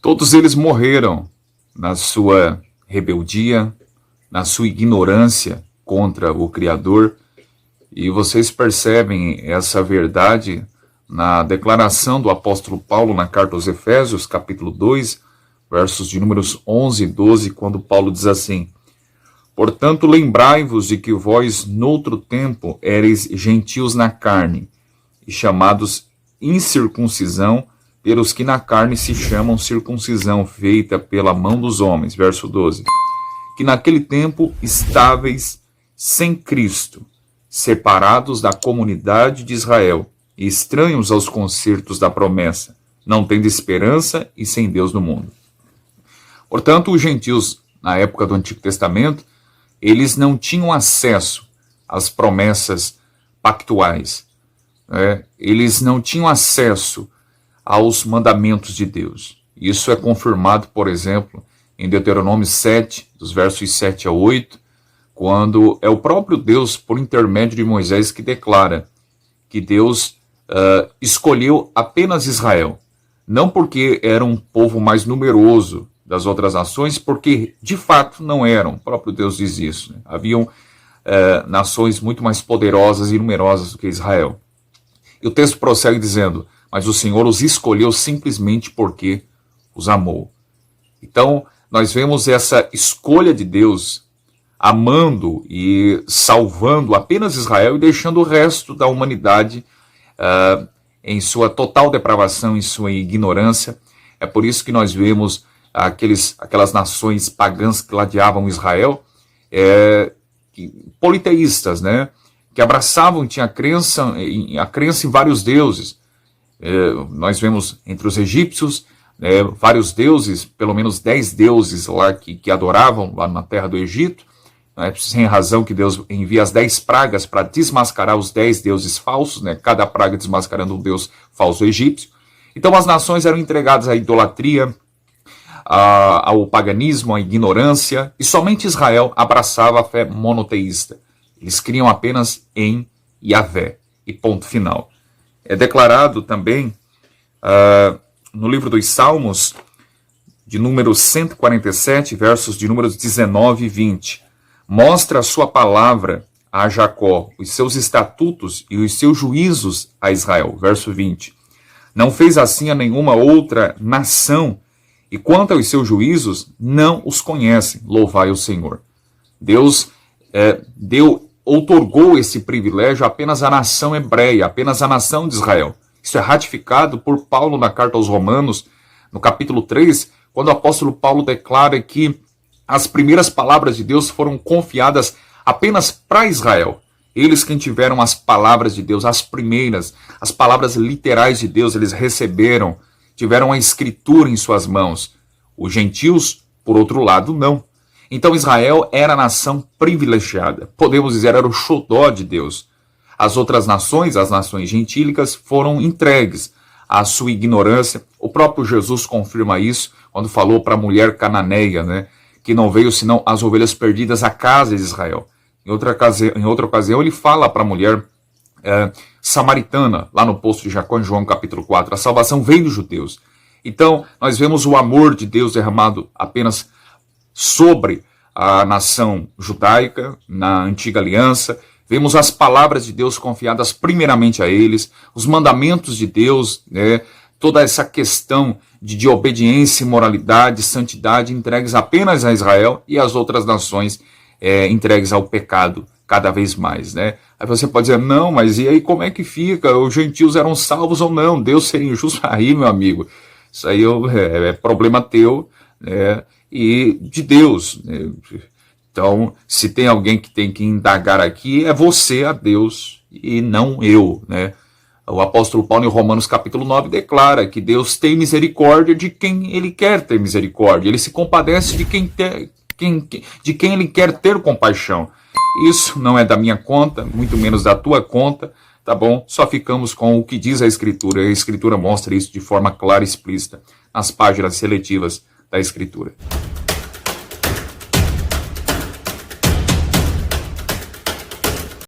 Todos eles morreram na sua rebeldia, na sua ignorância contra o Criador. E vocês percebem essa verdade na declaração do apóstolo Paulo na carta aos Efésios, capítulo 2, versos de números 11 e 12, quando Paulo diz assim: portanto, lembrai-vos de que vós, noutro tempo, éreis gentios na carne, e chamados incircuncisão, pelos que na carne se chamam circuncisão, feita pela mão dos homens. Verso 12. Que naquele tempo estáveis sem Cristo, separados da comunidade de Israel, e estranhos aos concertos da promessa, não tendo esperança e sem Deus no mundo. Portanto, os gentios, na época do Antigo Testamento, eles não tinham acesso às promessas pactuais. Eles não tinham acesso aos mandamentos de Deus. Isso é confirmado, por exemplo, em Deuteronômio 7, dos versos 7 a 8, quando é o próprio Deus, por intermédio de Moisés, que declara que Deus escolheu apenas Israel. Não porque era um povo mais numeroso das outras nações, porque de fato não eram. O próprio Deus diz isso. Haviam nações muito mais poderosas e numerosas do que Israel. E o texto prossegue dizendo: mas o Senhor os escolheu simplesmente porque os amou. Então, nós vemos essa escolha de Deus amando e salvando apenas Israel e deixando o resto da humanidade em sua total depravação, em sua ignorância. É por isso que nós vemos aquelas nações pagãs que ladeavam Israel, politeístas, né? Que abraçavam, tinha a crença em vários deuses. Nós vemos entre os egípcios vários deuses, pelo menos 10 deuses lá que adoravam lá na terra do Egito. Sem razão que Deus envia as 10 pragas para desmascarar os 10 deuses falsos, né? Cada praga desmascarando um deus falso egípcio. Então as nações eram entregadas à idolatria, ao paganismo, à ignorância, e somente Israel abraçava a fé monoteísta. Eles criam apenas em Yahvé, e ponto final. É declarado também no livro dos Salmos, de número 147, versos de números 19 e 20. Mostra a sua palavra a Jacó, os seus estatutos e os seus juízos a Israel. Verso 20. Não fez assim a nenhuma outra nação, e quanto aos seus juízos, não os conhecem. Louvai o Senhor. Deus outorgou esse privilégio apenas à nação hebreia, apenas à nação de Israel. Isso é ratificado por Paulo na carta aos Romanos, no capítulo 3, quando o apóstolo Paulo declara que as primeiras palavras de Deus foram confiadas apenas para Israel. Eles quem tiveram as palavras de Deus, as primeiras, as palavras literais de Deus, eles receberam, tiveram a escritura em suas mãos. Os gentios, por outro lado, não. Então Israel era a nação privilegiada. Podemos dizer, era o xodó de Deus. As outras nações, as nações gentílicas, foram entregues à sua ignorância. O próprio Jesus confirma isso quando falou para a mulher cananeia, né? Que não veio senão as ovelhas perdidas à casa de Israel. Em outra ocasião, ele fala para a mulher samaritana, lá no poço de Jacó, em João capítulo 4, a salvação vem dos judeus. Então, nós vemos o amor de Deus derramado apenas sobre a nação judaica, na antiga aliança. Vemos as palavras de Deus confiadas primeiramente a eles, os mandamentos de Deus, né? Toda essa questão de obediência, moralidade, santidade, entregues apenas a Israel e as outras nações entregues ao pecado cada vez mais, né? Aí você pode dizer, não, mas e aí como é que fica? Os gentios eram salvos ou não? Deus seria injusto? Aí, meu amigo, isso aí é problema teu, né? E de Deus, né? Então, se tem alguém que tem que indagar aqui, é você a Deus e não eu, né? O apóstolo Paulo, em Romanos capítulo 9, declara que Deus tem misericórdia de quem ele quer ter misericórdia. Ele se compadece de quem ele quer ter compaixão. Isso não é da minha conta, muito menos da tua conta, tá bom? Só ficamos com o que diz a Escritura. A Escritura mostra isso de forma clara e explícita nas páginas seletivas da Escritura.